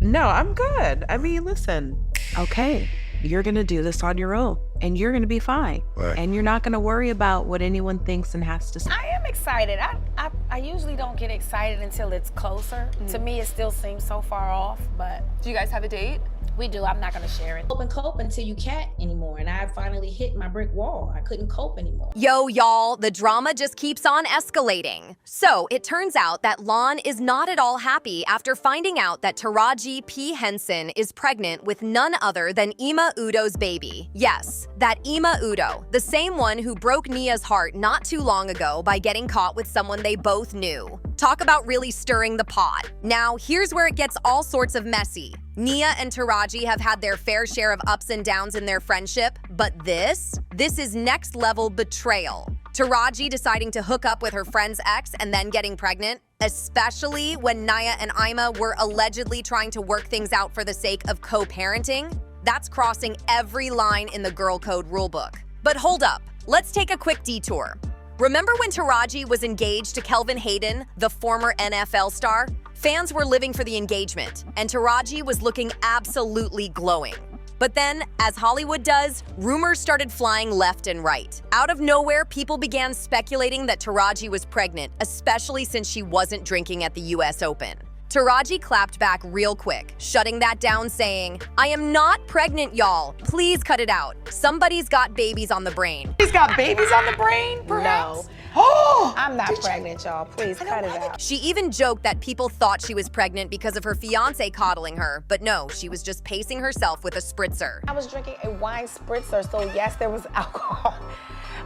No, I'm good. I mean, listen, okay, you're going to do this on your own and you're going to be fine. Right. And you're not going to worry about what anyone thinks and has to say. I am excited. I usually don't get excited until it's closer. To me, it still seems so far off, but Do you guys have a date? we do. I'm not gonna share it. Cope until you can't anymore. And I finally hit my brick wall. I couldn't cope anymore. Yo, y'all, the drama just keeps on escalating. So, it turns out that Lon is not at all happy after finding out that Taraji P. Henson is pregnant with none other than Ime Udo's baby. Yes, that Ime Udo, the same one who broke Nia's heart not too long ago by getting caught with someone they both knew. Talk about really stirring the pot. Now, here's where it gets all sorts of messy. Nia and Taraji have had their fair share of ups and downs in their friendship, but this is next level betrayal. Taraji deciding to hook up with her friend's ex and then getting pregnant, especially when Nia and Ime were allegedly trying to work things out for the sake of co-parenting. That's crossing every line in the girl code rulebook. But hold up, let's take a quick detour. Remember when Taraji was engaged to Kelvin Hayden, the former NFL star? Fans were living for the engagement, and Taraji was looking absolutely glowing. But then, as Hollywood does, rumors started flying left and right. Out of nowhere, people began speculating that Taraji was pregnant, especially since she wasn't drinking at the US Open. Taraji clapped back real quick, shutting that down, saying, "I am not pregnant, y'all. Please cut it out. Somebody's got babies on the brain." He's got babies on the brain, perhaps? No. Oh! I'm not pregnant, y'all. Please cut it out. She even joked that people thought she was pregnant because of her fiance coddling her, but no, she was just pacing herself with a spritzer. I was drinking a wine spritzer, so yes, there was alcohol.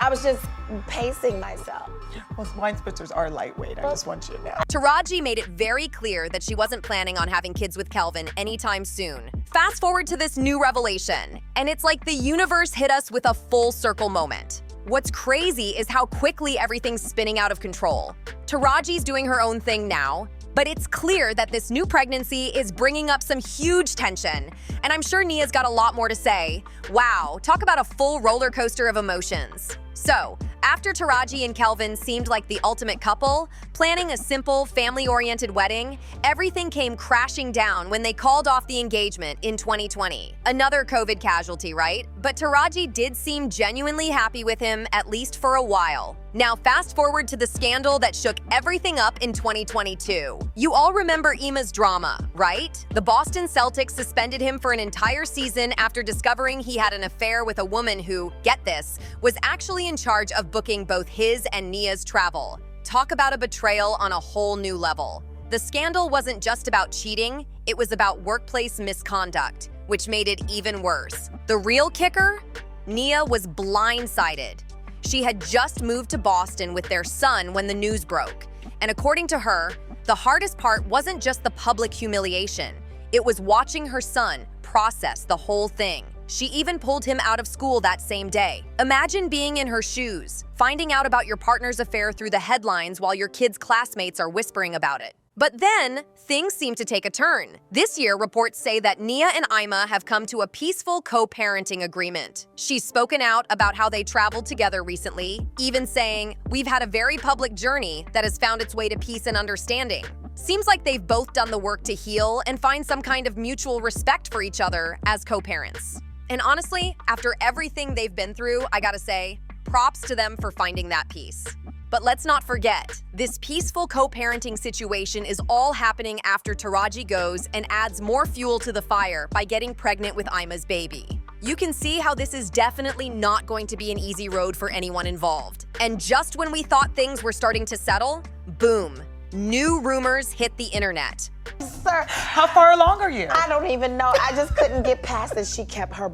I was just pacing myself. Well, wine spritzers are lightweight, I just want you to know. Taraji made it very clear that she wasn't planning on having kids with Kelvin anytime soon. Fast forward to this new revelation, and it's like the universe hit us with a full circle moment. What's crazy is how quickly everything's spinning out of control. Taraji's doing her own thing now, but it's clear that this new pregnancy is bringing up some huge tension. And I'm sure Nia's got a lot more to say. Wow, talk about a full roller coaster of emotions. So, after Taraji and Kelvin seemed like the ultimate couple, planning a simple, family-oriented wedding, everything came crashing down when they called off the engagement in 2020. Another COVID casualty, right? But Taraji did seem genuinely happy with him, at least for a while. Now fast forward to the scandal that shook everything up in 2022. You all remember Ime's drama, right? The Boston Celtics suspended him for an entire season after discovering he had an affair with a woman who, get this, was actually in charge of booking both his and Nia's travel. Talk about a betrayal on a whole new level. The scandal wasn't just about cheating, it was about workplace misconduct, which made it even worse. The real kicker? Nia was blindsided. She had just moved to Boston with their son when the news broke. And according to her, the hardest part wasn't just the public humiliation. It was watching her son process the whole thing. She even pulled him out of school that same day. Imagine being in her shoes, finding out about your partner's affair through the headlines while your kids' classmates are whispering about it. But then, things seem to take a turn. This year, reports say that Nia and Ime have come to a peaceful co-parenting agreement. She's spoken out about how they traveled together recently, even saying, "We've had a very public journey that has found its way to peace and understanding." Seems like they've both done the work to heal and find some kind of mutual respect for each other as co-parents. And honestly, after everything they've been through, I gotta say, props to them for finding that peace. But let's not forget, this peaceful co-parenting situation is all happening after Taraji goes and adds more fuel to the fire by getting pregnant with Ime's baby. You can see how this is definitely not going to be an easy road for anyone involved. And just when we thought things were starting to settle, boom, new rumors hit the internet. Sir, How far along are you? I don't even know. I just couldn't get past it. She kept her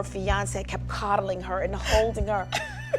fiance kept coddling her and holding her.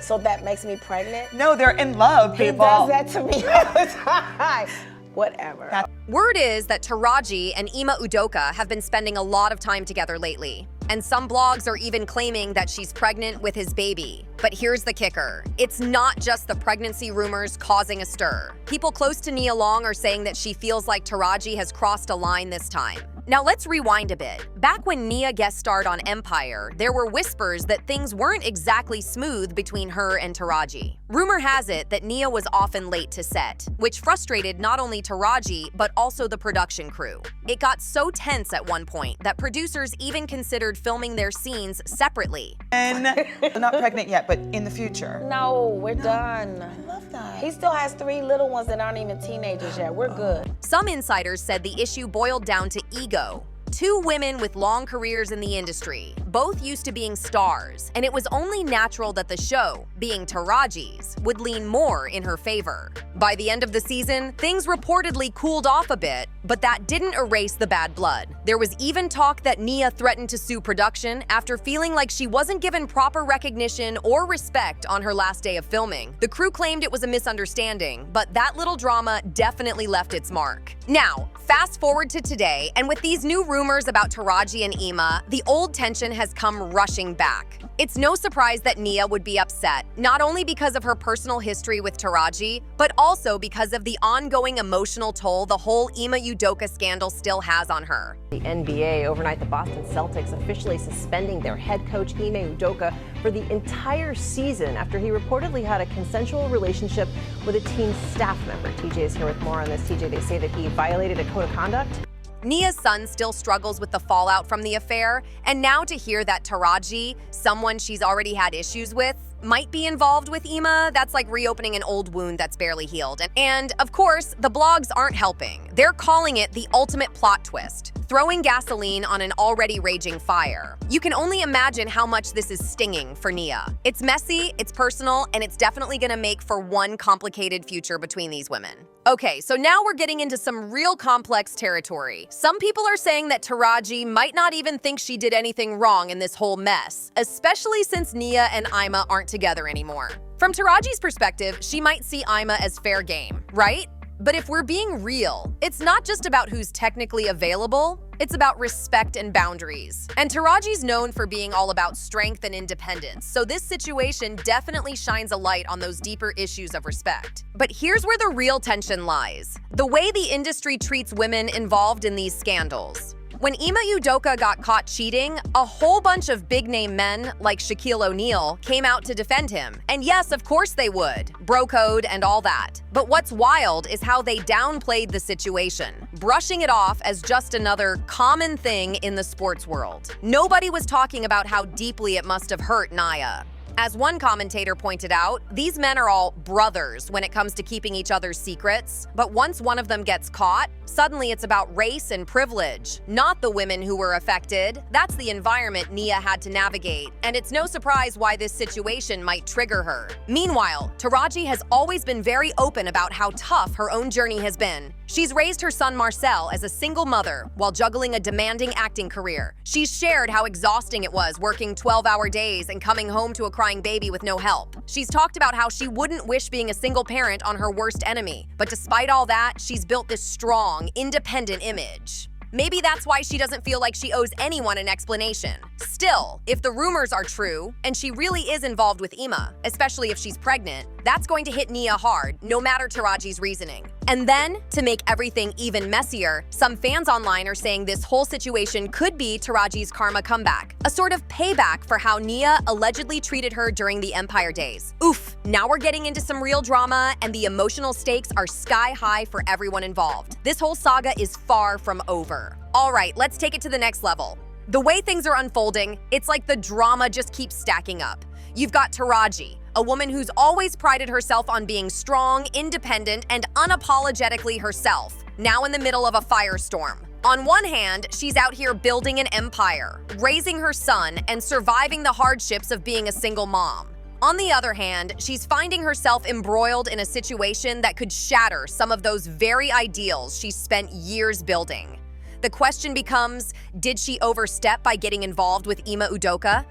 So that makes me pregnant. No, they're in love, He people. does that to me all the time. Whatever. Word is that Taraji and Ime Udoka have been spending a lot of time together lately. And some blogs are even claiming that she's pregnant with his baby. But here's the kicker. It's not just the pregnancy rumors causing a stir. People close to Nia Long are saying that she feels like Taraji has crossed a line this time. Now let's rewind a bit. Back when Nia guest starred on Empire, there were whispers that things weren't exactly smooth between her and Taraji. Rumor has it that Nia was often late to set, which frustrated not only Taraji, but also the production crew. It got so tense at one point that producers even considered filming their scenes separately. And not pregnant yet, but in the future. No, we're done. I love that. He still has 3 little ones that aren't even teenagers yet. We're good. Some insiders said the issue boiled down to ego. Two women with long careers in the industry, both used to being stars, and it was only natural that the show, being Taraji's, would lean more in her favor. By the end of the season, things reportedly cooled off a bit, but that didn't erase the bad blood. There was even talk that Nia threatened to sue production after feeling like she wasn't given proper recognition or respect on her last day of filming. The crew claimed it was a misunderstanding, but that little drama definitely left its mark. Now, fast forward to today, and with these new rumors about Taraji and Ime, the old tension has come rushing back. It's no surprise that Nia would be upset, not only because of her personal history with Taraji, but also because of the ongoing emotional toll the whole Ime Udoka scandal still has on her. The NBA overnight, the Boston Celtics officially suspending their head coach Ime Udoka for the entire season after he reportedly had a consensual relationship with a team staff member. TJ is here with more on this. TJ, they say that he violated a code of conduct. Nia's son still struggles with the fallout from the affair, and now to hear that Taraji, someone she's already had issues with, might be involved with Ime, that's like reopening an old wound that's barely healed. And of course, the blogs aren't helping. They're calling it the ultimate plot twist, throwing gasoline on an already raging fire. You can only imagine how much this is stinging for Nia. It's messy, it's personal, and it's definitely gonna make for one complicated future between these women. Okay, so now we're getting into some real complex territory. Some people are saying that Taraji might not even think she did anything wrong in this whole mess, especially since Nia and Ime aren't together anymore. From Taraji's perspective, she might see Ime as fair game, right? But if we're being real, it's not just about who's technically available, it's about respect and boundaries. And Taraji's known for being all about strength and independence, so this situation definitely shines a light on those deeper issues of respect. But here's where the real tension lies: the way the industry treats women involved in these scandals. When Ime Udoka got caught cheating, a whole bunch of big-name men, like Shaquille O'Neal, came out to defend him. And yes, of course they would. Bro code and all that. But what's wild is how they downplayed the situation, brushing it off as just another common thing in the sports world. Nobody was talking about how deeply it must have hurt Nia. As one commentator pointed out, these men are all brothers when it comes to keeping each other's secrets, but once one of them gets caught, suddenly it's about race and privilege, not the women who were affected. That's the environment Nia had to navigate, and it's no surprise why this situation might trigger her. Meanwhile, Taraji has always been very open about how tough her own journey has been. She's raised her son Marcel as a single mother while juggling a demanding acting career. She's shared how exhausting it was working 12-hour days and coming home to a crying baby with no help. She's talked about how she wouldn't wish being a single parent on her worst enemy. But despite all that, she's built this strong, independent image. Maybe that's why she doesn't feel like she owes anyone an explanation. Still, if the rumors are true, and she really is involved with Ime, especially if she's pregnant, that's going to hit Nia hard, no matter Taraji's reasoning. And then, to make everything even messier, some fans online are saying this whole situation could be Taraji's karma comeback, a sort of payback for how Nia allegedly treated her during the Empire days. Oof, now we're getting into some real drama, and the emotional stakes are sky high for everyone involved. This whole saga is far from over. All right, let's take it to the next level. The way things are unfolding, it's like the drama just keeps stacking up. You've got Taraji, a woman who's always prided herself on being strong, independent, and unapologetically herself, now in the middle of a firestorm. On one hand, she's out here building an empire, raising her son, and surviving the hardships of being a single mom. On the other hand, she's finding herself embroiled in a situation that could shatter some of those very ideals she's spent years building. The question becomes, did she overstep by getting involved with Ime Udoka?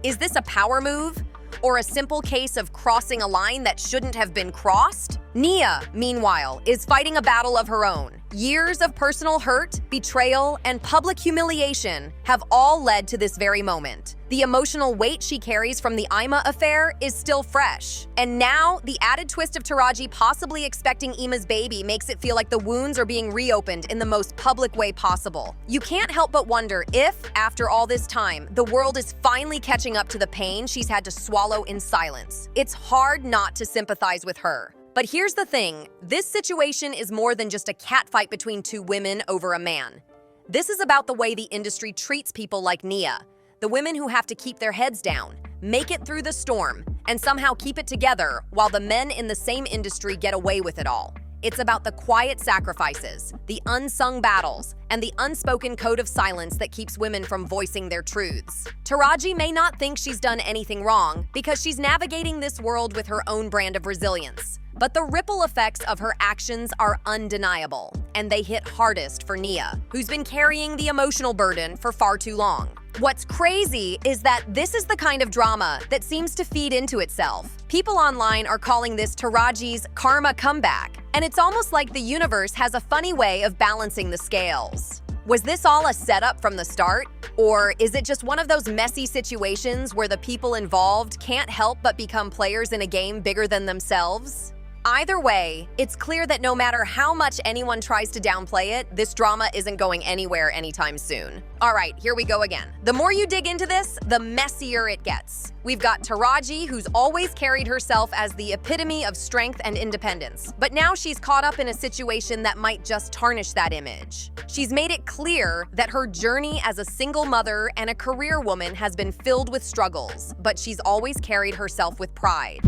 Is this a power move? Or a simple case of crossing a line that shouldn't have been crossed? Nia, meanwhile, is fighting a battle of her own. Years of personal hurt, betrayal, and public humiliation have all led to this very moment. The emotional weight she carries from the Ime affair is still fresh. And now, the added twist of Taraji possibly expecting Ime's baby makes it feel like the wounds are being reopened in the most public way possible. You can't help but wonder if, after all this time, the world is finally catching up to the pain she's had to swallow in silence. It's hard not to sympathize with her. But here's the thing, this situation is more than just a catfight between two women over a man. This is about the way the industry treats people like Nia, the women who have to keep their heads down, make it through the storm, and somehow keep it together while the men in the same industry get away with it all. It's about the quiet sacrifices, the unsung battles, and the unspoken code of silence that keeps women from voicing their truths. Taraji may not think she's done anything wrong because she's navigating this world with her own brand of resilience. But the ripple effects of her actions are undeniable, and they hit hardest for Nia, who's been carrying the emotional burden for far too long. What's crazy is that this is the kind of drama that seems to feed into itself. People online are calling this Taraji's karma comeback, and it's almost like the universe has a funny way of balancing the scales. Was this all a setup from the start? Or is it just one of those messy situations where the people involved can't help but become players in a game bigger than themselves? Either way, it's clear that no matter how much anyone tries to downplay it, this drama isn't going anywhere anytime soon. All right, here we go again. The more you dig into this, the messier it gets. We've got Taraji, who's always carried herself as the epitome of strength and independence, but now she's caught up in a situation that might just tarnish that image. She's made it clear that her journey as a single mother and a career woman has been filled with struggles, but she's always carried herself with pride.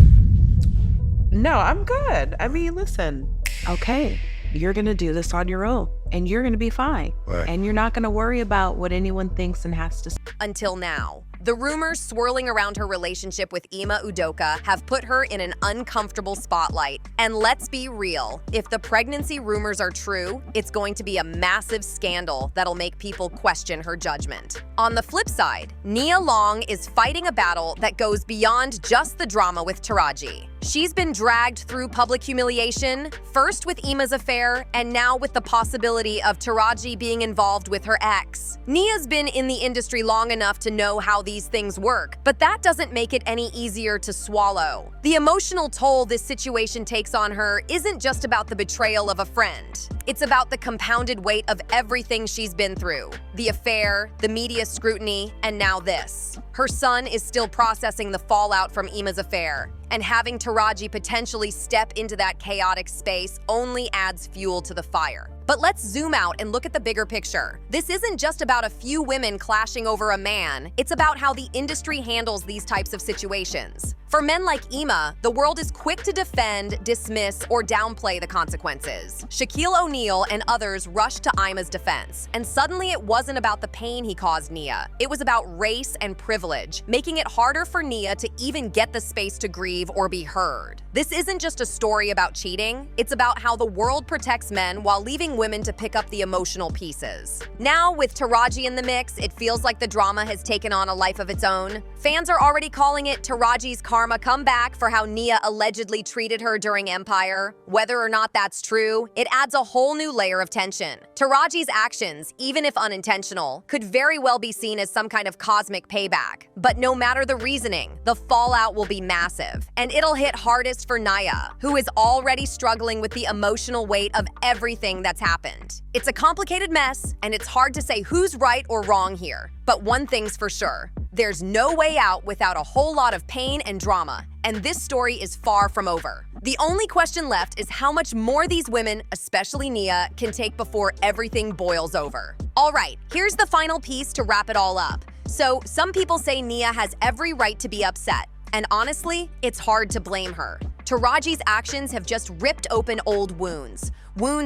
No, I'm good. I mean, listen, okay, you're going to do this on your own and you're going to be fine. Right. And you're not going to worry about what anyone thinks and has to say. Until now. The rumors swirling around her relationship with Ime Udoka have put her in an uncomfortable spotlight. And let's be real, if the pregnancy rumors are true, it's going to be a massive scandal that'll make people question her judgment. On the flip side, Nia Long is fighting a battle that goes beyond just the drama with Taraji. She's been dragged through public humiliation, first with Ime's affair, and now with the possibility of Taraji being involved with her ex. Nia's been in the industry long enough to know how these things work, but that doesn't make it any easier to swallow. The emotional toll this situation takes on her isn't just about the betrayal of a friend. It's about the compounded weight of everything she's been through. The affair, the media scrutiny, and now this. Her son is still processing the fallout from Ime's affair, and having Taraji potentially step into that chaotic space only adds fuel to the fire. But let's zoom out and look at the bigger picture. This isn't just about a few women clashing over a man, it's about how the industry handles these types of situations. For men like Ime, the world is quick to defend, dismiss, or downplay the consequences. Shaquille O'Neal and others rushed to Ime's defense, and suddenly it wasn't about the pain he caused Nia. It was about race and privilege, making it harder for Nia to even get the space to grieve or be heard. This isn't just a story about cheating, it's about how the world protects men while leaving women to pick up the emotional pieces. Now, with Taraji in the mix, it feels like the drama has taken on a life of its own. Fans are already calling it Taraji's karma comeback for how Nia allegedly treated her during Empire. Whether or not that's true, it adds a whole new layer of tension. Taraji's actions, even if unintentional, could very well be seen as some kind of cosmic payback. But no matter the reasoning, the fallout will be massive, and it'll hit hardest for Nia, who is already struggling with the emotional weight of everything that's happened. It's a complicated mess, and it's hard to say who's right or wrong here. But one thing's for sure, there's no way out without a whole lot of pain and drama, and this story is far from over. The only question left is how much more these women, especially Nia, can take before everything boils over. All right, here's the final piece to wrap it all up. So, some people say Nia has every right to be upset, and honestly, it's hard to blame her. Taraji's actions have just ripped open old wounds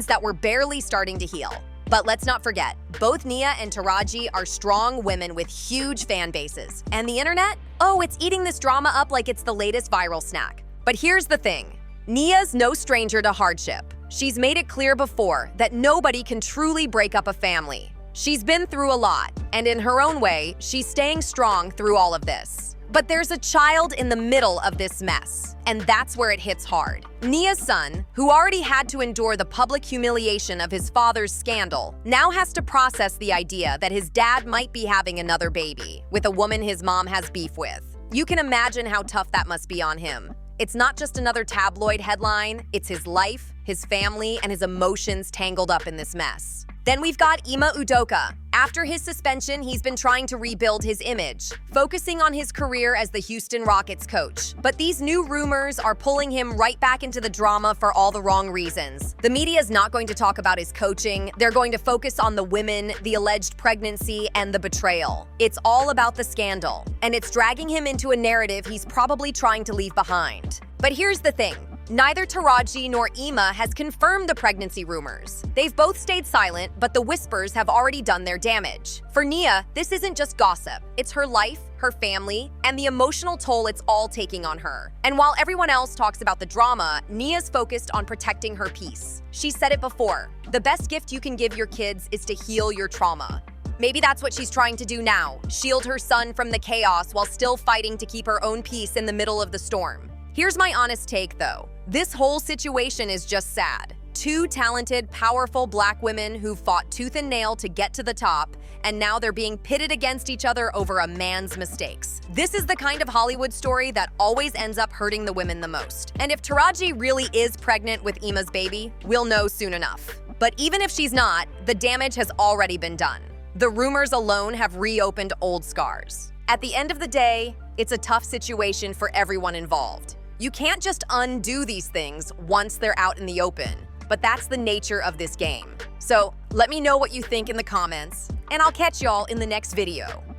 that were barely starting to heal. But let's not forget, both Nia and Taraji are strong women with huge fan bases. And the internet? Oh, it's eating this drama up like it's the latest viral snack. But here's the thing. Nia's no stranger to hardship. She's made it clear before that nobody can truly break up a family. She's been through a lot, and in her own way, she's staying strong through all of this. But there's a child in the middle of this mess, and that's where it hits hard. Nia's son, who already had to endure the public humiliation of his father's scandal, now has to process the idea that his dad might be having another baby with a woman his mom has beef with. You can imagine how tough that must be on him. It's not just another tabloid headline, it's his life, his family, and his emotions tangled up in this mess. Then we've got Ime Udoka. After his suspension, he's been trying to rebuild his image, focusing on his career as the Houston Rockets coach. But these new rumors are pulling him right back into the drama for all the wrong reasons. The media is not going to talk about his coaching. They're going to focus on the women, the alleged pregnancy, and the betrayal. It's all about the scandal, and it's dragging him into a narrative he's probably trying to leave behind. But here's the thing. Neither Taraji nor Ime has confirmed the pregnancy rumors. They've both stayed silent, but the whispers have already done their damage. For Nia, this isn't just gossip. It's her life, her family, and the emotional toll it's all taking on her. And while everyone else talks about the drama, Nia's focused on protecting her peace. She said it before, the best gift you can give your kids is to heal your trauma. Maybe that's what she's trying to do now, shield her son from the chaos while still fighting to keep her own peace in the middle of the storm. Here's my honest take, though. This whole situation is just sad. Two talented, powerful Black women who fought tooth and nail to get to the top, and now they're being pitted against each other over a man's mistakes. This is the kind of Hollywood story that always ends up hurting the women the most. And if Taraji really is pregnant with Ima's baby, we'll know soon enough. But even if she's not, the damage has already been done. The rumors alone have reopened old scars. At the end of the day, it's a tough situation for everyone involved. You can't just undo these things once they're out in the open, but that's the nature of this game. So let me know what you think in the comments, and I'll catch y'all in the next video.